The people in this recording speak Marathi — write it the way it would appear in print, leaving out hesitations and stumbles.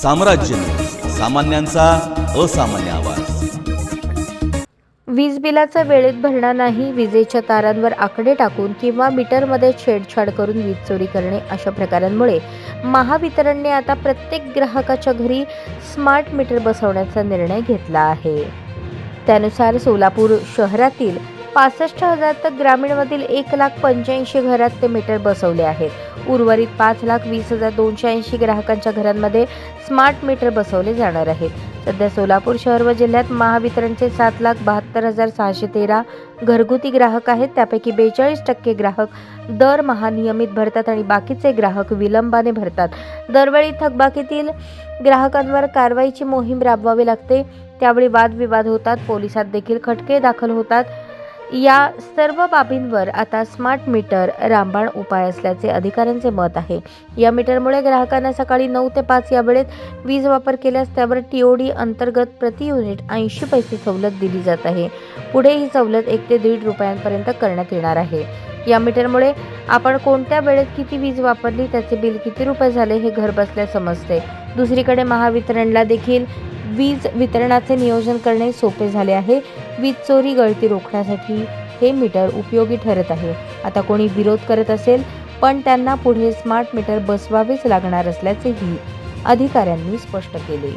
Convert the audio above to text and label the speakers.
Speaker 1: साम्राज्य सामान्यांचा असामान्य आवाज।
Speaker 2: वीज बिलाचा वेळेत भरणा नाही, विजेच्या तारांवर आकडे टाकून किंवा मीटरमध्ये छेडछाड करून वीज चोरी करणे अशा प्रकारांमुळे महावितरणने आता प्रत्येक ग्राहकाच्या घरी स्मार्ट मीटर बसवण्याचा निर्णय घेतला आहे। त्यानुसार सोलापूर शहरातील 65,000 तर ग्रामीणमधील 1,85,000 घरात ते मीटर बसवले आहेत। उर्वरित 5,20,280 ग्राहकांच्या घरांमध्ये स्मार्ट मीटर बसवले जाणार आहेत। सध्या सोलापूर शहर व जिल्ह्यात महावितरणचे 7,72,613 घरगुती ग्राहक आहेत। त्यापैकी 42% ग्राहक दरमहा नियमित भरतात आणि बाकीचे ग्राहक विलंबाने भरतात। दरवेळी थकबाकीतील ग्राहकांवर कारवाईची मोहीम राबवावी लागते, त्यावेळी वादविवाद होतात, पोलिसात देखील खटके दाखल होतात। या सर्व बाबींवर आता स्मार्ट मीटर रामबाण उपाय असल्याचे अधिकाऱ्यांचे मत आहे। या मीटरमुळे ग्राहकांना सकाळी 9 ते 5 या वेळेत वीज वापर केल्यास त्यावर TOD अंतर्गत प्रति युनिट 80 पैसे सवलत दिली जात आहे। पुढे ही सवलत 1 ते 1.5 रुपयांपर्यंत करण्यात येणार आहे। या मीटरमुळे आपण कोणत्या वेळेत किती वीज वापरली, त्याचे बिल किती रुपये झाले हे घरबसल्या समजते। दुसरीकडे महावितरणला देखील वीज वितरणाचे नियोजन करणे सोपे झाले आहे। वीज चोरी गळती रोखण्यासाठी हे मीटर उपयोगी ठरत आहे। आता कोणी विरोध करत असेल पण त्यांना पुढे स्मार्ट मीटर बसवावेच लागणार असल्याचेही अधिकाऱ्यांनी स्पष्ट केले।